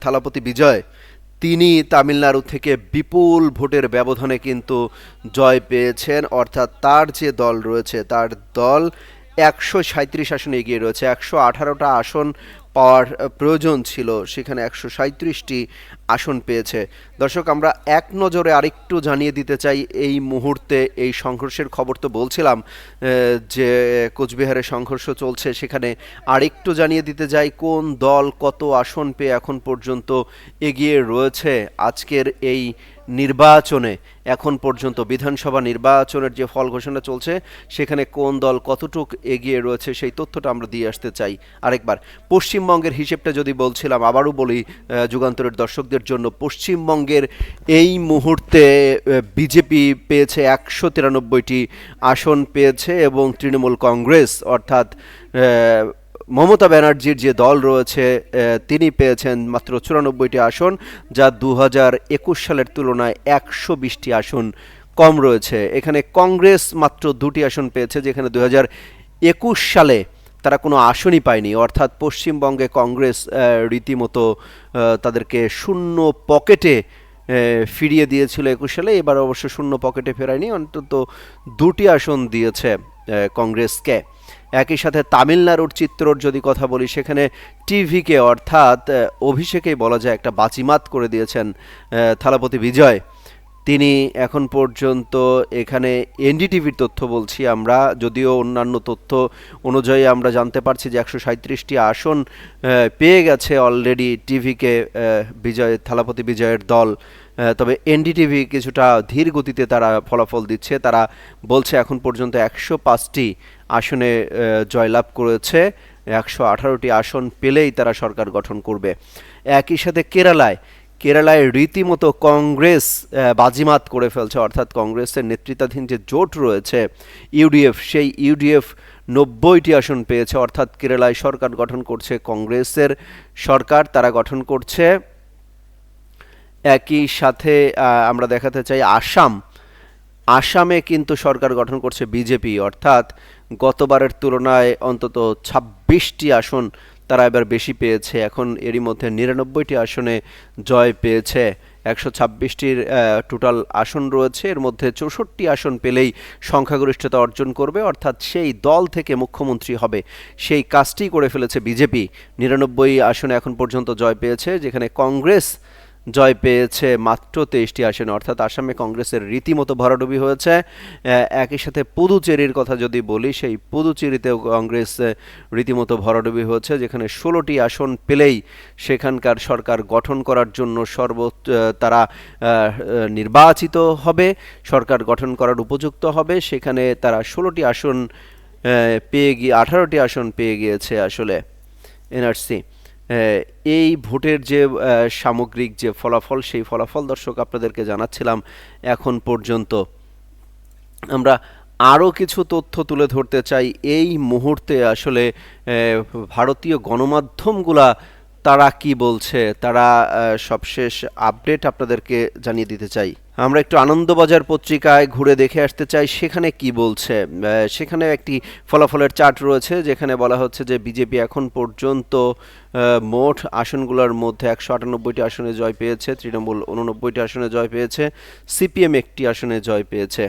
থালাপতি বিজয় তিনি তামিলনাড়ু থেকে বিপুল ভোটের ব্যবধানে কিন্তু জয় পেয়েছেন। অর্থাৎ তার যে দল রয়েছে তার দল 137 আসনে এগিয়ে রয়েছে। 118টা আসন পাওয়ার প্রয়োজন ছিল, সেখানে 137টি আসন পেয়েছে। দর্শক, আমরা এক নজরে আরেকটু জানিয়ে দিতে চাই এই মুহূর্তে এই সংঘর্ষের খবর তো বলছিলাম যে কোচবিহারে সংঘর্ষ চলছে, সেখানে আরেকটু জানিয়ে দিতে যাই কোন দল কত আসন পেয়ে এখন পর্যন্ত এগিয়ে রয়েছে আজকের এই নির্বাচনে। এখন পর্যন্ত বিধানসভা নির্বাচনের যে ফল ঘোষণা চলছে সেখানে কোন দল কতটুক এগিয়ে রয়েছে সেই তথ্যটা আমরা দিয়ে আসতে চাই আরেকবার। পশ্চিমবঙ্গের হিসেবটা যদি বলছিলাম, আবারও বলি যুগান্তরের দর্শকদের জন্য, পশ্চিমবঙ্গের এই মুহূর্তে বিজেপি পেয়েছে 193টি আসন পেয়েছে এবং তৃণমূল কংগ্রেস অর্থাৎ মমতা ব্যানার্জির যে দল রয়েছে তিনি পেয়েছেন মাত্র 94টি আসন, যা 2021 সালের তুলনায় 120টি আসন কম রয়েছে। এখানে কংগ্রেস মাত্র 2টি আসন পেয়েছে, যেখানে 2021 সালে তারা কোনো আসনই পায়নি। অর্থাৎ পশ্চিমবঙ্গে কংগ্রেস রীতিমতো তাদেরকে শূন্য পকেটে ফিরিয়ে দিয়েছিল 21 সালে। এবার অবশ্য শূন্য পকেটে ফেরায়নি, অন্তত 2টি আসন দিয়েছে কংগ্রেসকে। একই সাথে তামিলনাড়ুর চিত্রর যদি কথা বলি, সেখানে টিভিকে অর্থাৎ অভিষেকেই বলা যায় একটা বাজিমাত করে দিয়েছেন থালাপতি বিজয়। তিনি এখন পর্যন্ত এখানে এনডিটিভির তথ্য বলছি আমরা, যদিও অন্যান্য তথ্য অনুযায়ী আমরা জানতে পারছি যে 137টি আসন পেয়ে গেছে অলরেডি টিভিকে থালাপতি বিজয়ের দল। তবে এনডিটিভি কিছুটা ধীর গতিতে তারা ফলাফল দিচ্ছে। তারা বলছে এখন পর্যন্ত 105টি আসনে জয়লাভ করেছে, 118টি আসন পেলেই তারা সরকার গঠন করবে। একই সাথে কেরালায় রীতিমতো কংগ্রেস বাজিমাত করে ফেলছে। অর্থাৎ কংগ্রেসের নেতৃত্বাধীন যে জোট রয়েছে ইউডিএফ, সেই ইউডিএফ 90টি আসন পেয়েছে। অর্থাৎ কেরালায় সরকার গঠন করছে কংগ্রেসের সরকার, তারা গঠন করছে। একই সাথে আমরা দেখাতে চাই আসামে কিন্তু সরকার গঠন করছে বিজেপি। অর্থাৎ গতবারের তুলনায় অন্তত 26টি আসন তারা এবার বেশি পেয়েছে। এখন এরই মধ্যে 99টি আসনে জয় পেয়েছে। 126টির টোটাল আসন রয়েছে, এর মধ্যে 64টি আসন পেলেই সংখ্যাগরিষ্ঠতা অর্জন করবে, অর্থাৎ সেই দল থেকে মুখ্যমন্ত্রী হবে। সেই কাজটি করে ফেলেছে বিজেপি। 99 আসনে এখন পর্যন্ত জয় পেয়েছে, যেখানে কংগ্রেস জয় পেয়েছে মাত্র 23টি আসনে। অর্থাৎ আসামে কংগ্রেসের রীতিমতো ভরাডুবি হয়েছে। একই সাথে পুদুচেরির কথা যদি বলি, সেই পুদুচেরিতেও কংগ্রেস রীতিমতো ভরাডুবি হয়েছে, যেখানে 16টি আসন পেলেই সেখানকার সরকার গঠন করার জন্য তারা নির্বাচিত হবে, সরকার গঠন করার উপযুক্ত হবে। সেখানে তারা 16টি আসন পেয়ে গিয়ে 18টি আসন পেয়ে গিয়েছে আসলে এনআরসি। এই ভোটের যে সামগ্রিক যে ফলাফল, সেই ফলাফল দর্শক আপনাদেরকে জানাচ্ছিলাম। এখন পর্যন্ত আমরা আরও কিছু তথ্য তুলে ধরতে চাই এই মুহূর্তে। আসলে ভারতীয় গণমাধ্যমগুলা তারা কি বলছে, তারা সবশেষ আপডেট আপনাদেরকে জানিয়ে দিতে চাই। আমরা একটু আনন্দবাজার পত্রিকায় ঘুরে দেখে আসতে চাই সেখানে কি বলছে। সেখানে একটি ফলাফলের চার্ট রয়েছে, যেখানে বলা হচ্ছে যে বিজেপি এখন পর্যন্ত মোট আসনগুলোর মধ্যে 198টি আসনে জয় পেয়েছে, তৃণমূল 89টি আসনে জয় পেয়েছে, সিপিএম 1টি আসনে জয় পেয়েছে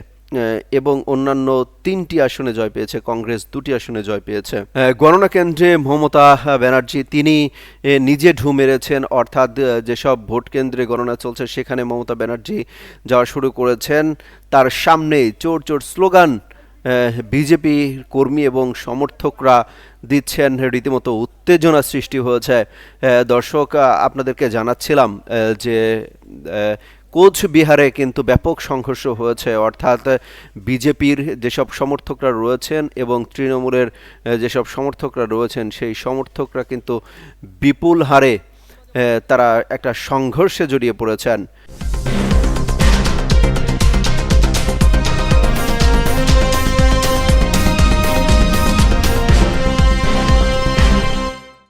এবং অন্যান্য 3টি আসনে জয় পেয়েছে, কংগ্রেস 2টি আসনে জয় পেয়েছে। গণনা কেন্দ্রে মমতা ব্যানার্জি তিনি নিজে ঢু মেরেছেন। অর্থাৎ যেসব ভোট কেন্দ্রে গণনা চলছে সেখানে মমতা ব্যানার্জি যাওয়া শুরু করেছেন। তার সামনেই চোর চোর স্লোগান বিজেপি কর্মী এবং সমর্থকরা দিচ্ছেন। রীতিমতো উত্তেজনা সৃষ্টি হয়েছে। দর্শক, আপনাদেরকে জানাচ্ছিলাম যে কোচবিহারে কিন্তু ব্যাপক সংঘর্ষ হয়েছে। অর্থাৎ বিজেপির যেসব সমর্থকরা রয়েছেন এবং তৃণমূলের যেসব সমর্থকরা রয়েছেন, সেই সমর্থকরা কিন্তু বিপুল হারে তারা একটা সংঘর্ষে জড়িয়ে পড়েছেন।